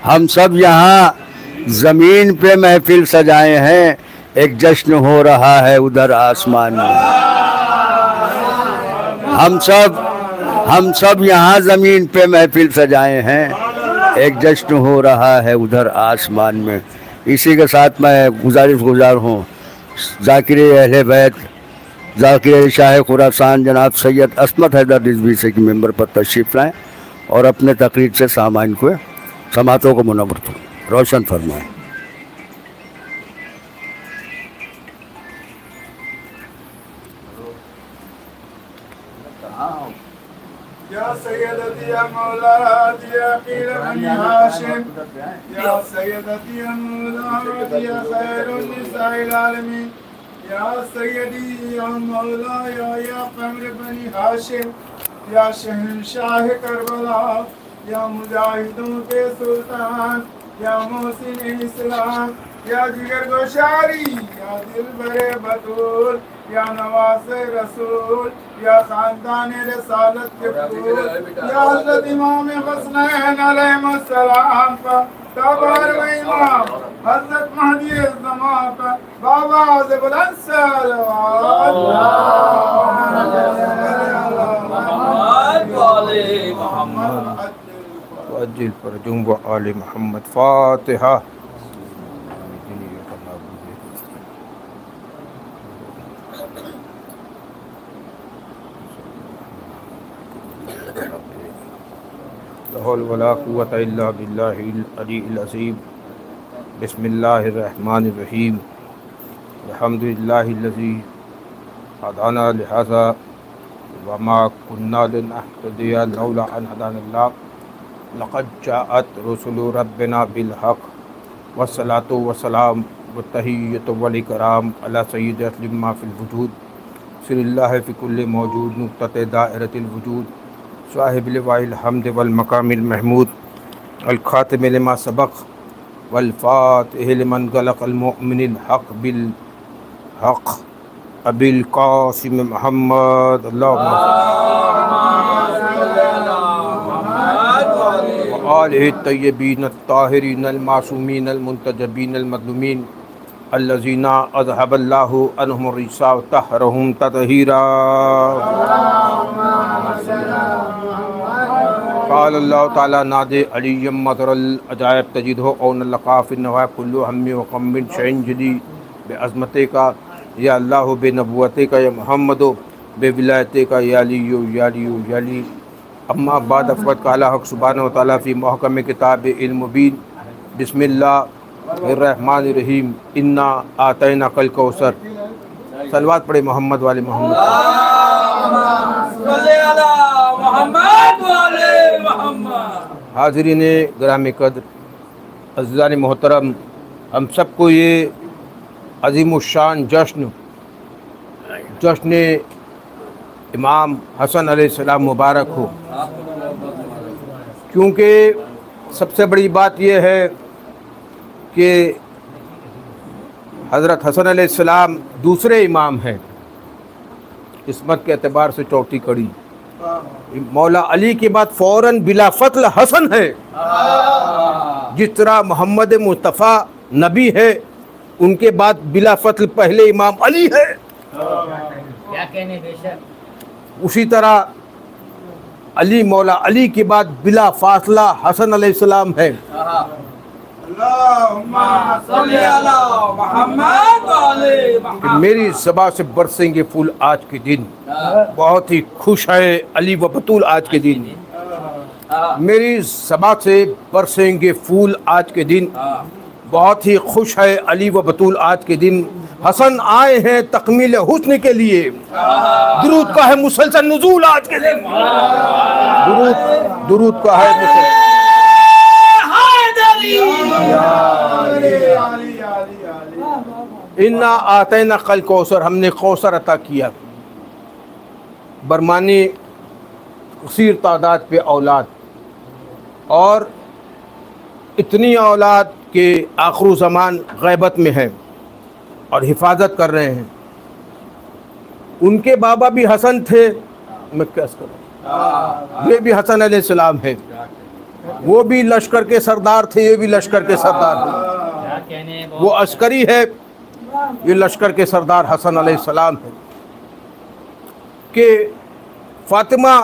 हम सब यहाँ ज़मीन पे महफिल सजाए हैं, एक जश्न हो रहा है उधर आसमान में। हम सब यहाँ ज़मीन पे महफिल सजाए हैं, एक जश्न हो रहा है उधर आसमान में। इसी के साथ मैं गुजार हूँ ज़ाकिर अहले बैत, ज़ाकिर शाह खुरासान जनाब सैयद अस्मत हैदर रिजवी से की मेंबर पर तशरीफ़ लाएँ और अपने तकरीर से सामाइन को समातों को मुनव्वर रोशन फरमाएँ। या सैयदती या मौलाती या क़ील बनी हाशिम, या सैयदती या मौलाती या खैरुन निसाइल आलमीन, या सैयदी या मौला या क़मर बनी हाशिम, या शहंशाह करबला, या मुजाहिदों के सुल्तान, या मोहसिन इस्लाम, या जिगर गोशारी, या दिल बरे बतूल, या नवासे रसूल, या खानदान रसालत के फूल, या हज़रत इमाम हसनैन अलैहिस्सलाम पर तबार इमाम हज़रत महदी ज़मान पर बाबा से बुलंद सलावत अज्जिल फरजुम व आले मोहम्मद। फातिहा। ला हौल वला कुव्वता इल्ला बिल्लाहिल अलीय्यिल अज़ीम। बिस्मिल्लाहिर रहमानिर रहीम। अल्हम्दुलिल्लाहिल्लज़ी हदाना लिहाज़ा व मा कुन्ना लिनहतदिया लौला अन हदानल्लाह। लक़द जाअत रुसुलु रब्बिना बिल हक़ वस्सलातु वस्सलाम वत्तहिय्यतु वल इकराम अला सय्यिदि असलिम मा फिल वजूद सिरिल्लाहि फी कुल्लि मौजूद नुक़्तते दायरतिल वजूद साहिबिल वाइल हम्द वल मकामिल महमूद अल खातिम लिमा सबक़ वल फातिह लिमन गलक़ल मुअमिनिल हक़ बिल हक़ अबिल क़ासिम मुहम्मद आलिहि तय्यबीन अत्ताहिरीन अल मासूमीन अल मुंतजबीन अल मज़लूमीन अल्लज़ीना अज़हबल्लाहु अन्हुम रिज्सा व तहरहुम तत्हीरा। क़ाल अल्लाहु तआला नादे अलिय्यम मज़रल अजायब तजिदहु औन लक़ाफ़िन नवा कुल्लु हम्मी व ग़म्मिन शैइन जदी बेअज़मते का या अल्लाह बेनबुव्वते का या मुहम्मदो बेविलायते का या अलिय्यु या अलिय्यु या अली। अम्मा बाद फ़क़द क़ाला हक़ सुब्हानहु व तआला फ़ी मुहकम किताब इल मुबीन। बिस्मिल्लाहिर्रहमानिर रहीम। इन्ना आतैना कल कौसर। सलवात पढ़े मोहम्मद वाले मोहम्मद। हाज़रीन गिरामी क़द्र, अज़ीज़ान मोहतरम, हम सबको ये अज़ीमुश्शान जश्न इमाम हसन अलैहिस्सलाम मुबारक हो, क्योंकि सबसे बड़ी बात यह है कि हज़रत हसन अलैहिस्सलाम दूसरे इमाम हैं किस्मत के एतबार से चौथी कड़ी। मौला अली के बाद फ़ौरन बिला फ़त्ल हसन है। जिस तरह मोहम्मद मुस्तफ़ा नबी है, उनके बाद बिला फ़त्ल पहले इमाम अली है। क्या कहने बेशक। उसी तरह अली मौला अली के बाद बिला फासला हसन अलैहिस्सलाम है। मेरी ज़बान से बरसेंगे फूल आज के दिन, बहुत ही खुश है अली व बतूल आज के दिन। मेरी ज़बान से बरसेंगे फूल आज के दिन, बहुत ही खुश है अली व बतूल आज के दिन। हसन आए हैं तकमील हुस्न के लिए, दुरूद का है मुसलसल नुज़ूल आज के दिन। दुरूद का है मुसलसल। इन्ना आतैना कल कौसर, हमने कौसर अता किया। बरमानी कसीर तादाद पे औलाद, और इतनी औलाद के आखिर ज़मान गैबत में है और हिफाजत कर रहे हैं। उनके बाबा भी हसन थे, मैं कैसे करूँ, ये भी हसन अलैहिस्सलाम है। वो भी लश्कर के सरदार थे, ये भी लश्कर के सरदार थे। क्या कहने वो अस्करी है, ये लश्कर के सरदार हसन अलैहिस्सलाम है। कि फातिमा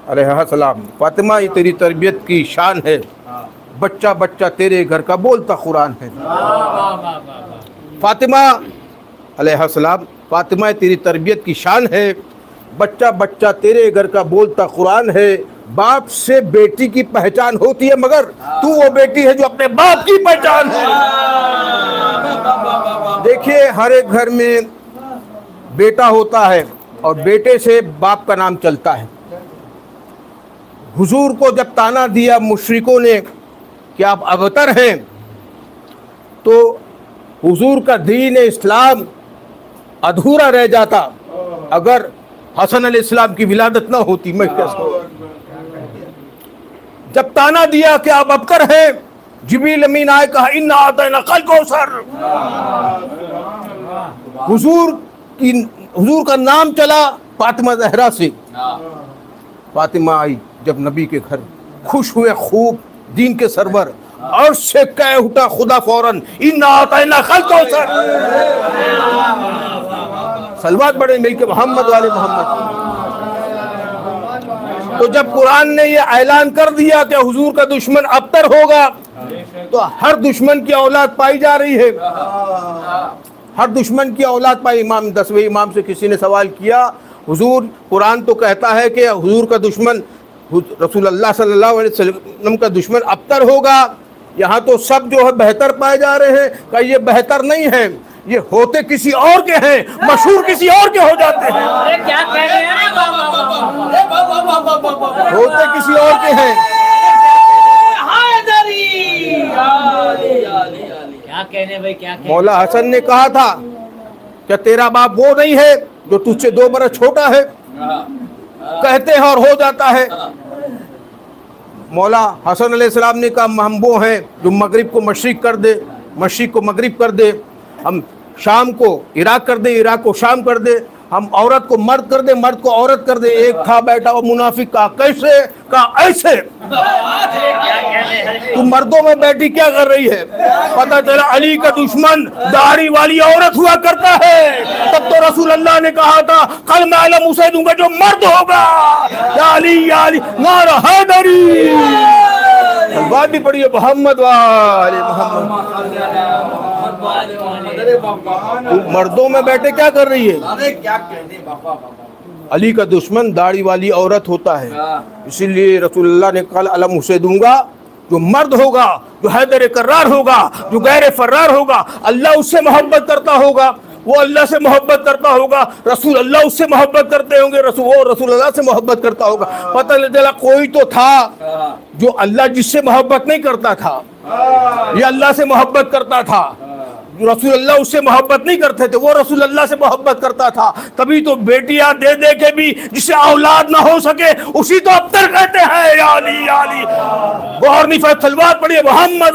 अलैहिस्सलाम, फातिमा ये तेरी तरबियत की शान है, बच्चा बच्चा तेरे घर का बोलता कुरान है। फातिमा अलैहिस्सलाम, फातिमा तेरी तरबियत की शान है, बच्चा बच्चा तेरे घर का बोलता कुरान है। बाप से बेटी की पहचान होती है, मगर तू वो बेटी है जो अपने बाप की पहचान है। देखिए, हर एक घर में बेटा होता है और बेटे से बाप का नाम चलता है। हुजूर को जब ताना दिया मुशरिकों ने कि आप अबतर हैं, तो हुजूर का दीन इस्लाम अधूरा रह जाता अगर हसन अलैहिस्सलाम की विलादत ना होती। मैं क्या जब ताना दिया कि आप अबतर हैं, जिब्रील अमीन आए, कहा इन्ना आतैना कल कौसर। हुजूर का नाम चला फातिमा ज़हरा से। फातिमा आई जब नबी के घर, खुश हुए खूब दीन के सरवर, और से कह उठा खुदा फौरन, इन्ना आतैना कल कौसर। सलवात बड़े मिलके मोहम्मद वाले मोहम्मद। तो जब कुरान ने ये ऐलान कर दिया कि हुजूर का दुश्मन अबतर होगा, तो हर दुश्मन की औलाद पाई जा रही है, हर दुश्मन की औलाद पाई। इमाम 10वें इमाम से किसी ने सवाल किया, हुजूर कुरान तो कहता है कि हुजूर का दुश्मन रसूलुल्लाह सल्लल्लाहु अलैहि वसल्लम का दुश्मन अबतर होगा, यहाँ तो सब जो है बेहतर पाए जा रहे हैं। का ये बेहतर नहीं है, ये होते किसी और के हैं, मशहूर किसी और के हो जाते हैं। क्या कह रहे हैं? होते किसी और के हैं। क्या कहने भाई, क्या कहने? मौला हसन ने कहा था क्या तेरा बाप वो नहीं है जो तुझसे 2 बरस छोटा है? कहते हैं और हो जाता है। मौला हसन अलैहिस्सलाम ने कहा हम वो हैं जो मगरिब को मशरिक कर दे, मशरिक को मगरिब कर दे, हम शाम को इराक कर दे, इराक को शाम कर दे, हम औरत को मर्द कर दे, मर्द को औरत कर दे। एक था बैठा वो मुनाफिक, कहा कैसे? कहा ऐसे। तू मर्दों में बैठी क्या कर रही है? पता चला अली का दुश्मन दाढ़ी वाली औरत हुआ करता है। तब तो रसूल अल्लाह ने कहा था कल मैं अलम उसे दूंगा जो मर्द होगा। या अली नारा हैदरी। बात भी पढ़िए मोहम्मद वाले मोहम्मद। मर्दों में बैठे क्या कर रही है? अरे क्या कहने बाबा। अली का दुश्मन दाढ़ी वाली औरत होता है, इसीलिए रसूलुल्लाह ने कल अलम उसे दूंगा जो मर्द होगा, जो हैदर कर्रार होगा, जो गैर फर्रार होगा। अल्लाह उससे मोहब्बत करता होगा, वो अल्लाह से मोहब्बत करता होगा, रसूल अल्लाह उससे मोहब्बत करते होंगे, वो रसूल अल्लाह से मोहब्बत करता होगा। पता नहीं चला कोई तो था जो अल्लाह जिससे मोहब्बत नहीं करता था, ये अल्लाह से मोहब्बत करता था। रसूल अल्लाह उससे मोहब्बत नहीं करते थे, वो रसूल अल्लाह से मोहब्बत करता था। तभी तो बेटियां दे दे के भी जिसे औलाद ना हो सके उसी तो अबतर कहते हैं। या अली या अली। गौर निफा तलवार पढ़िए मोहम्मद।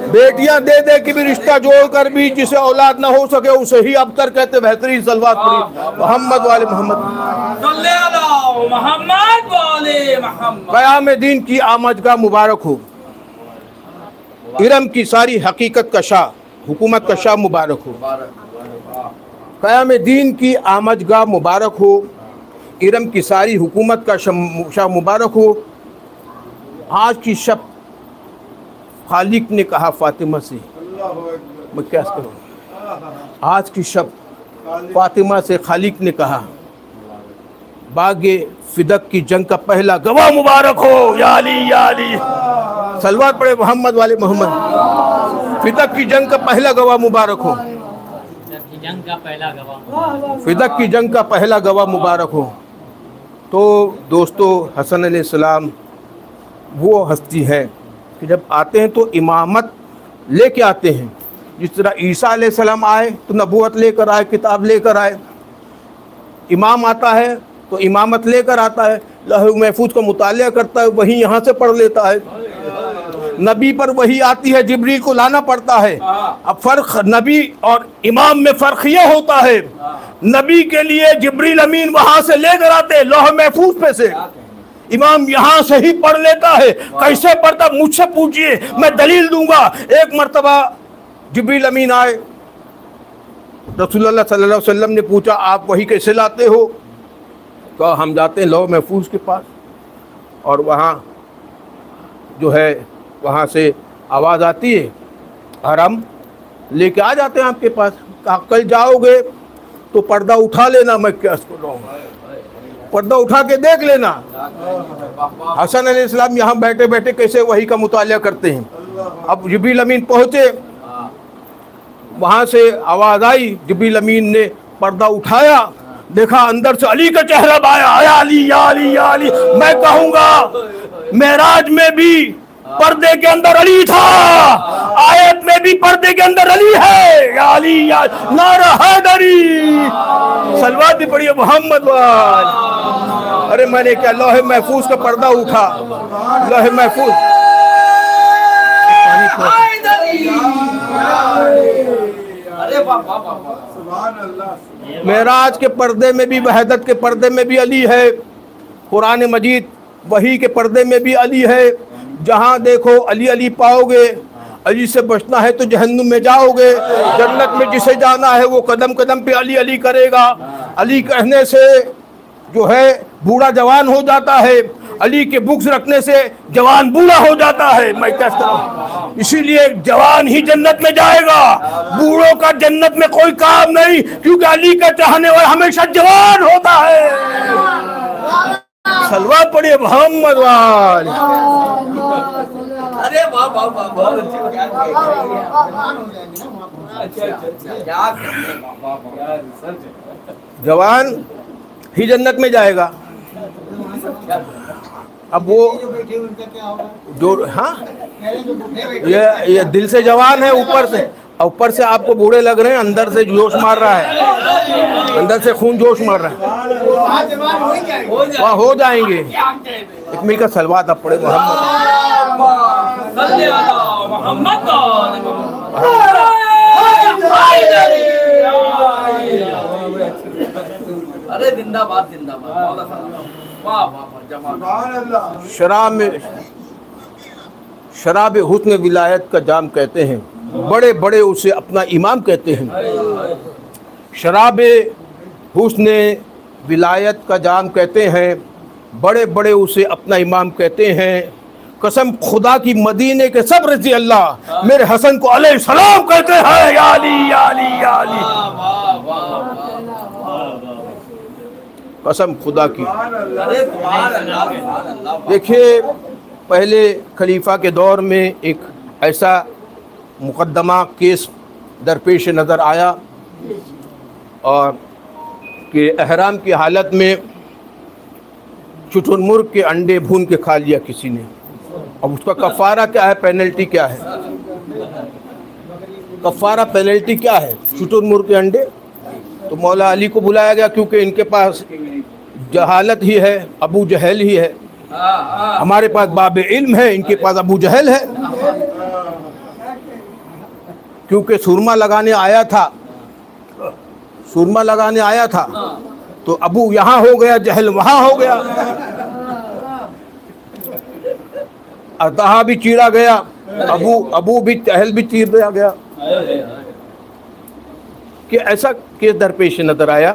बेटियां दे दे के भी रिश्ता जोड़कर भी जिसे औलाद ना हो सके उसे ही अबतर कहते। बेहतरीन सलवात पढ़िए मोहम्मद वाले मोहम्मद। क़याम दीन की आमदगाह मुबारक हो। इरम की सारी हकीकत का शाह, हुकूमत का शाह मुबारक हो। क़याम दीन की आमदगाह मुबारक हो। इरम की सारी हुकूमत का शाह मुबारक हो। आज की शब खालिक ने कहा फातिमा से, मैं क्या करूँ? आज की शब फातिमा से खालिक ने कहा बागे फिदक की जंग का पहला गवाह मुबारक हो। या अली या अली। सलवात पढ़े मोहम्मद वाले मोहम्मद। फिदक की जंग का पहला गवाह मुबारक हो। जंग का पहला गवाह, फिदक की जंग का पहला गवाह मुबारक हो। तो दोस्तों, हसन अलैहिस्सलाम वो हस्ती है कि जब आते हैं तो इमामत लेके आते हैं। जिस तरह ईसा अलैहिस्सलाम आए तो नबूवत लेकर आए, किताब लेकर आए। इमाम आता है तो इमामत लेकर आता है, लौह महफूज का मुतालिया करता है, वहीं यहाँ से पढ़ लेता है। नबी पर वही आती है, जिब्रील को लाना पड़ता है। अब फर्क नबी और इमाम में फर्क ये होता है, नबी के लिए जिब्रील अमीन वहां से लेकर आते लौह महफूज पे से, इमाम यहाँ से ही पढ़ लेता है। कैसे पढ़ता मुझसे पूछिए, मैं दलील दूंगा। एक मर्तबा जिब्रील अमीन आए, रसूलुल्लाह सल्लल्लाहु अलैहि वसल्लम ने पूछा आप वही कैसे लाते हो? कहा हम जाते हैं लौह महफूज के पास और वहाँ जो है वहाँ से आवाज़ आती है और हम लेके आ जाते हैं आपके पास। कहा कल जाओगे तो पर्दा उठा लेना, मैं क्या पर्दा उठा के देख लेना। हसन अलैहिस्सलाम यहाँ बैठे बैठे कैसे वही का मुतालिया करते हैं। अब जिब्रील अमीन पहुँचे, वहाँ से आवाज़ आई, जिब्रील अमीन ने पर्दा उठाया, देखा अंदर से अली का चेहरा आया, या अली या अली या अली। मैं कहूँगा मेराज में भी पर्दे के अंदर अली था, आयत में भी पर्दे के अंदर अली है, या अली या नारा हैदरी, सलवात भी पढ़िए मोहम्मद वाल। अरे मैंने क्या लौह महफूज का पर्दा उठा, लौह महफूज मेराज के पर्दे में भी, वहदत के पर्दे में भी अली है, कुरान मजीद वही के पर्दे में भी अली है। जहाँ देखो अली अली पाओगे। अली से बचना है तो जहन्नुम में जाओगे, जन्नत में जिसे जाना है वो कदम कदम पे अली अली करेगा। अली कहने से जो है बूढ़ा जवान हो जाता है, अली के बुक्स रखने से जवान बूढ़ा हो जाता है। मैं क्या करूं? इसीलिए जवान ही जन्नत में जाएगा, बूढ़ों का जन्नत में कोई काम नहीं, क्योंकि अली का चाहने वाला हमेशा जवान होता है। सलवात पढ़िए मोहम्मद वाल। अरे वाह वाह वाह, बहुत जवान ही जन्नत में जाएगा। अब वो जो हाँ ये दिल से जवान है, ऊपर से आपको बूढ़े लग रहे हैं, अंदर से जोश मार रहा है, अंदर से खून जोश मार रहा है। वहाँ हो जाएंगे। एक मिल का सलवात आप पढ़े अरे जिंदाबाद जिंदाबाद। शराब हुस्न विलायत का जाम कहते हैं, बड़े बड़े उसे अपना इमाम कहते हैं। शराब हुस्न विलायत का जाम कहते हैं, बड़े बड़े उसे अपना इमाम कहते हैं। कसम खुदा की मदीने के सब रज़ी अल्लाह मेरे हसन को अलैहि सलाम कहते हैं। या अली या अली या अली, कसम खुदा की। देखिए पहले खलीफा के दौर में एक ऐसा मुकदमा केस दरपेश नज़र आया और कि एहराम की हालत में शुतुरमुर्ग के अंडे भून के खा लिया किसी ने। अब उसका कफ़ारा क्या है, पेनल्टी क्या है? कफ़ारा पेनल्टी क्या है? शुतुरमुर्ग के अंडे। तो मौला अली को बुलाया गया, क्योंकि इनके पास जहालत ही है, अबू जहल ही है। हमारे पास बाब इल्म है, इनके पास अबू जहल है। क्योंकि सुरमा लगाने आया था, तो अबू यहाँ हो गया, जहल वहाँ हो गया, अतहा भी चीरा गया, अबू भी जहल भी चीर दिया गया। कि ऐसा केस दरपेश नजर आया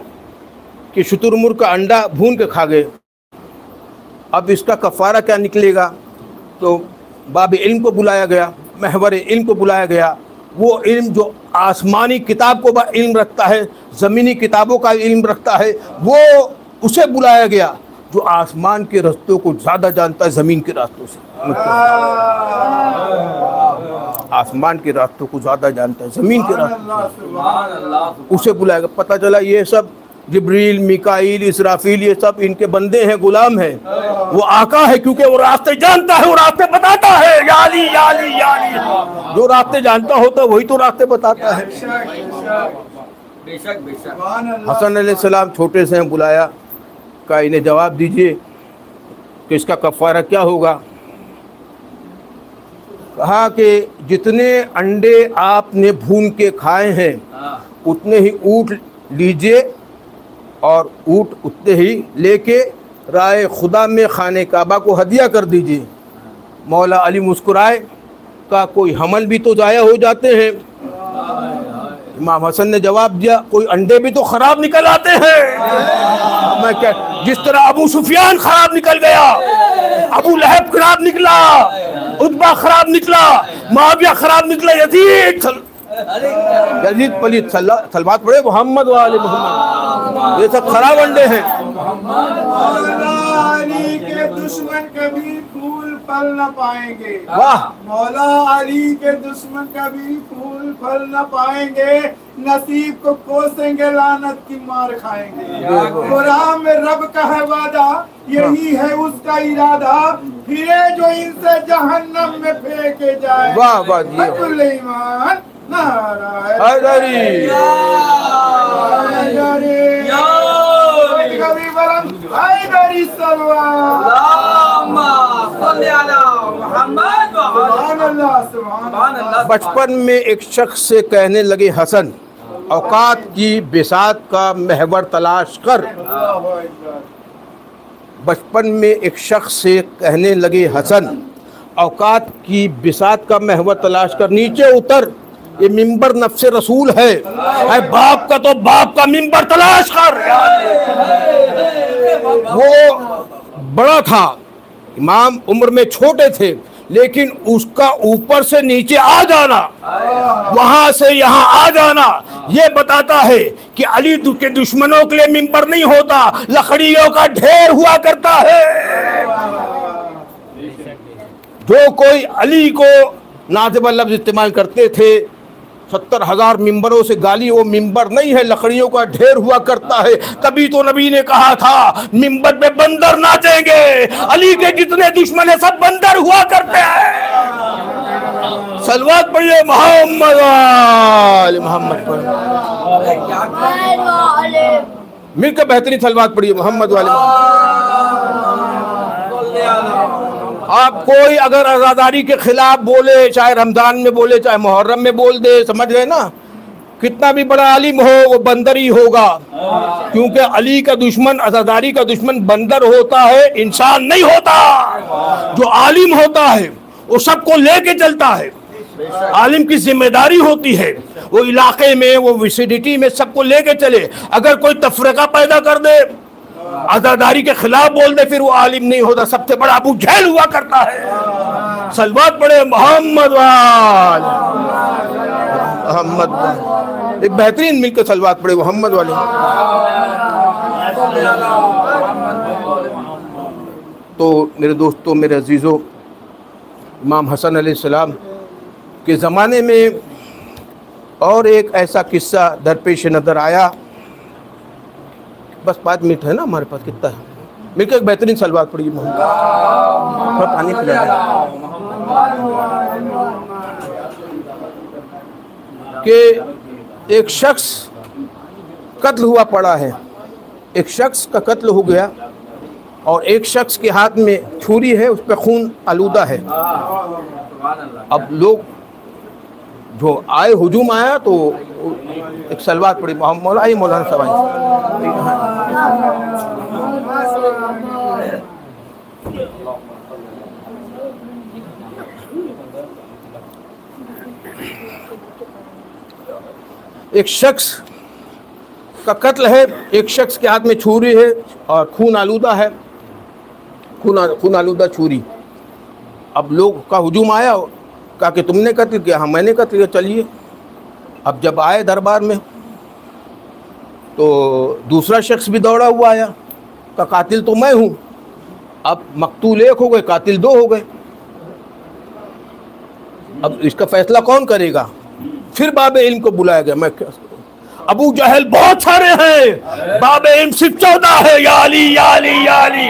कि शुतुरमुर्ग का अंडा भून के खा गए। अब इसका कफ़ारा क्या निकलेगा? तो बाब इल्म को बुलाया गया, महवर इल्म को बुलाया गया। वो इल्म जो आसमानी किताब को इल्म रखता है, ज़मीनी किताबों का इल्म रखता है, वो उसे बुलाया गया जो आसमान के रास्तों को ज़्यादा जानता है ज़मीन के रास्तों से। आसमान के रास्तों को ज़्यादा जानता है ज़मीन के रास्तों, उसे बुलाएगा। पता चला ये सब जिब्रील, मिकाईल, इसराफील, ये सब इनके बंदे हैं, गुलाम हैं। वो आका है, क्योंकि वो रास्ते जानता है, वो रास्ते बताता है। या अली या अली या अली, जो रास्ते जानता होता है वही तो रास्ते बताता है। हसन अलैहिस्सलाम छोटे से बुलाया, कहा इन्हें जवाब दीजिए कि इसका कफ़ारा क्या होगा। कहा कि जितने अंडे आपने भून के खाए हैं उतने ही ऊँट लीजिए और ऊँट उतने ही लेके राय खुदा में खाने काबा को हदिया कर दीजिए। मौला अली मुस्कुराए, का कोई हमल भी तो ज़ाया हो जाते हैं। इमाम हसन ने जवाब दिया, कोई अंडे भी तो खराब निकल आते हैं। मैं क्या, जिस तरह अबू सुफियान खराब निकल गया, अबू लहब खराब निकला, उतबा खराब निकला, मुआविया खराब निकला, यजीद पलीद सलवात पड़े मोहम्मद वाले मोहम्मद, ये सब खराब अंडे हैं। मौला अली के दुश्मन कभी फूल फल न पाएंगे। वाह। मौला अली के दुश्मन कभी फूल फल न पाएंगे, नसीब को कोसेंगे, लानत की मार खाएंगे। कुरान में रब का है वादा, यही है उसका इरादा, फिरे जो इनसे जहन्नम में फेंके जाए। वाह वाह। अब्दुल ईमान नारायण हैदरी कभी बरम हैदरी सलवार। सुभान अल्लाह, सुभान अल्लाह। बचपन में एक शख्स से कहने लगे हसन, औकात की बिसात का महवर तलाश कर। बचपन में एक शख्स से कहने लगे हसन, औकात की बिसात का महवर तलाश कर, नीचे उतर, ये मिंबर नफ्से रसूल है, बाप का तो बाप का मिंबर तलाश कर। वो बड़ा था, इमाम उम्र में छोटे थे, लेकिन उसका ऊपर से नीचे आ जाना, वहां से यहाँ आ जाना, ये बताता है कि अली के दुश्मनों के लिए मिंबर नहीं होता, लकड़ियों का ढेर हुआ करता है। जो कोई अली को नाज़िब लफ्ज़ इस्तेमाल करते थे, 70,000 मिंबरों से गाली, वो मिंबर नहीं है, लकड़ियों का ढेर हुआ करता है। तभी तो नबी ने कहा था, मिंबर पे बंदर नाचेंगे, अली के जितने दुश्मन है सब बंदर हुआ करते हैं। सलवात पढ़िए मोहम्मद वाले मोहम्मद पर, मिलकर बेहतरीन सलवात पढ़िए मोहम्मद वाले। आप कोई अगर आज़ादारी के खिलाफ बोले, चाहे रमज़ान में बोले, चाहे मुहर्रम में बोल दे, समझ गए ना, कितना भी बड़ा आलिम हो वो बंदर ही होगा, क्योंकि अली का दुश्मन, आज़ादारी का दुश्मन बंदर होता है, इंसान नहीं होता। जो आलिम होता है वो सबको लेके चलता है, आलिम की जिम्मेदारी होती है वो इलाके में, वो विसिडिटी में सबको लेके चले। अगर कोई तफरीका पैदा कर दे, आज़ादारी के खिलाफ बोल दे, फिर वो आलिम नहीं होता। सबसे बड़ा अबू जहल हुआ करता है। सलवात पढ़े मोहम्मद वाले मोहम्मद, एक बेहतरीन मिलकर सलवात पढ़े मोहम्मद वाले। तो मेरे दोस्तों, मेरे अजीज़ों, इमाम हसन अलैहिस्सलाम के ज़माने में और एक ऐसा किस्सा दरपेश नज़र आया। बस 5 मिनट है ना हमारे पास, कितना है, मिलकर एक बेहतरीन सलवात पड़ी मोहम्मद, थोड़ा पानी पिला कि एक शख्स कत्ल हुआ पड़ा है, एक शख्स का कत्ल हो गया और एक शख्स के हाथ में छुरी है, उस पर खून आलूदा है। अब लोग जो आए, हुजूम आया, तो एक सलवात पड़ी मौला, आई मौलाना साहब एक शख्स का कत्ल है, एक शख्स के हाथ में छुरी है और खून आलूदा है, खून आलूदा छुरी। अब लोग का हुजूम आया, कहा कि तुमने कत्ल किया? हाँ मैंने कत्ल किया। चलिए। अब जब आए दरबार में तो दूसरा शख्स भी दौड़ा हुआ आया, का कातिल तो मैं हूँ। अब मकतूल 1 हो गए, कातिल 2 हो गए। अब इसका फैसला कौन करेगा? फिर बाबे इल्म को बुलाया गया। मैं क्या, अबू जहल बहुत सारे हैं, बाबे इल्म सिर्फ 14 है। या अली या अली या अली,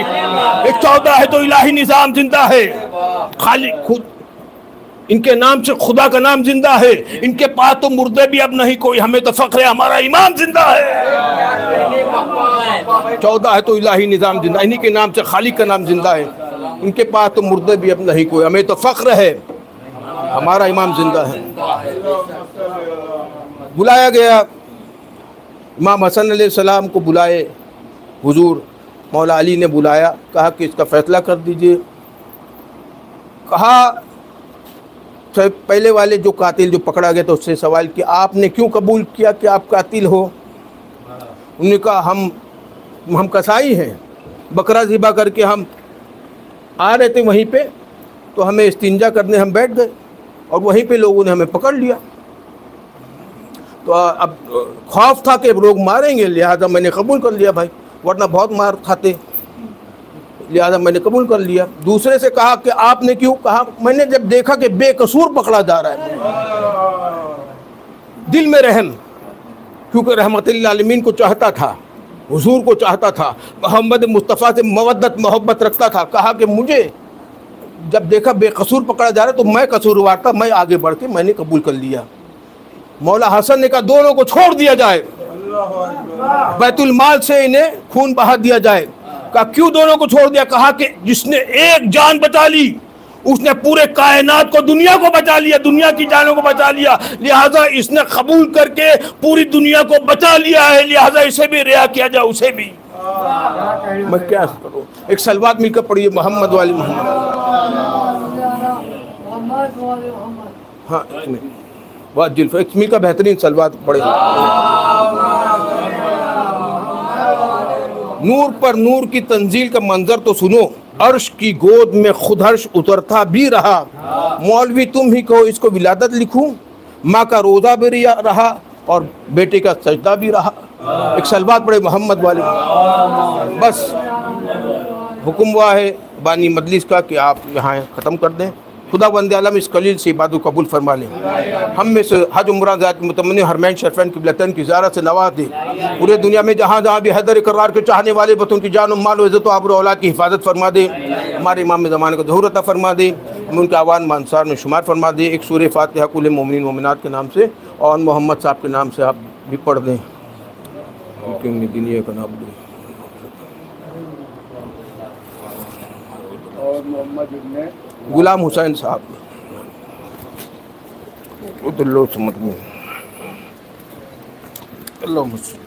एक 14 है तो इलाही निज़ाम जिंदा है। खाली खुद इनके नाम से खुदा का नाम जिंदा है। इनके पास तो मुर्दे भी अब नहीं कोई, हमें तो फख्र है हमारा इमाम जिंदा है। 14 है तो इलाही निज़ाम जिंदा, इन्हीं के नाम से खालिक का नाम जिंदा है। इनके पास तो मुर्दे भी अब नहीं कोई, हमें तो फख्र है। हमारा इमाम जिंदा है। बुलाया गया, इमाम हसन अलैहिस्सलाम को बुलाए हुजूर, मौला अली ने बुलाया, कहा कि इसका फैसला कर दीजिए। कहा पहले वाले जो कातिल जो पकड़ा गया था उससे सवाल किया, आपने क्यों कबूल किया कि आप कातिल हो? उन्होंने कहा हम कसाई हैं, बकरा ज़िबा करके हम आ रहे थे वहीं पे, तो हमें इस्तिंजा करने हम बैठ गए और वहीं पे लोगों ने हमें पकड़ लिया। तो अब खौफ था कि लोग मारेंगे, लिहाजा मैंने कबूल कर लिया भाई, वरना बहुत मार खाते, लिहाजा मैंने कबूल कर लिया। दूसरे से कहा कि आपने क्यों? कहा मैंने जब देखा कि बेकसूर पकड़ा जा रहा है, दिल में रहम, क्योंकि रहमतुल्लिल आलमीन को चाहता था, हुजूर को चाहता था, मोहम्मद मुस्तफ़ा से मवद्दत मोहब्बत रखता था। कहा कि मुझे जब देखा बेकसूर पकड़ा जा रहा है तो मैं कसूरवार था, मैं आगे बढ़ के मैंने कबूल कर लिया। मौला हसन ने कहा दोनों को छोड़ दिया जाए, बैतुल माल से इन्हें खून बहा दिया जाए। कहा क्यों दोनों को छोड़ दिया? कहा कि जिसने एक जान बचा ली उसने पूरे कायनात को, दुनिया को बचा लिया, दुनिया की जानों को बचा लिया, लिहाजा इसने कबूल करके पूरी दुनिया को बचा लिया है, लिहाजा इसे भी रिहा किया जाए, उसे भी। मैं क्या करूं? एक सलवात मिलकर पढ़िए, मोहम्मद वाली मोहम्मद। हाँ बहुत जुल्फ एक मिलकर बेहतरीन सलवात पढ़े। नूर पर नूर की तंजील का मंजर तो सुनो, अर्श की गोद में खुद हर्ष उतरता भी रहा। मौलवी तुम ही कहो इसको विलादत लिखूं, माँ का रोज़ा भी रहा और बेटे का सजदा भी रहा। एक सलवात पढ़े मोहम्मद वाले। बस हुक्म हुआ है बानी मजलिस का कि आप यहाँ ख़त्म कर दें। खुदा वंदे आलम इस कलील से इबादत कबूल फरमा लें। हम में से हज उम्रा ज़ात मुतमन्नी हरमैन शरफैन क़िबलतैन की ज़ियारत से नवाज दे। पूरे दुनिया में जहाँ जहाँ भी हैदर इकरार के चाहने वाले बतों की जान माल व इज़्ज़त व आबरू औलाद की हिफाजत फरमा दे। हमारे इमाम ज़माने को ज़हूर अता फरमा दे, हम उनके आवान में अंसार में शुमार फरमा दे। एक सूरह फातिहा कुल मोमिनीन मोमिनात के नाम से और मोहम्मद साहब के नाम से आप भी पढ़ दें। दुनिया का नाम और मोहम्मद इब्ने गुलाम हुसैन साहब उदल्लो समझ में अल्लाह मुझसे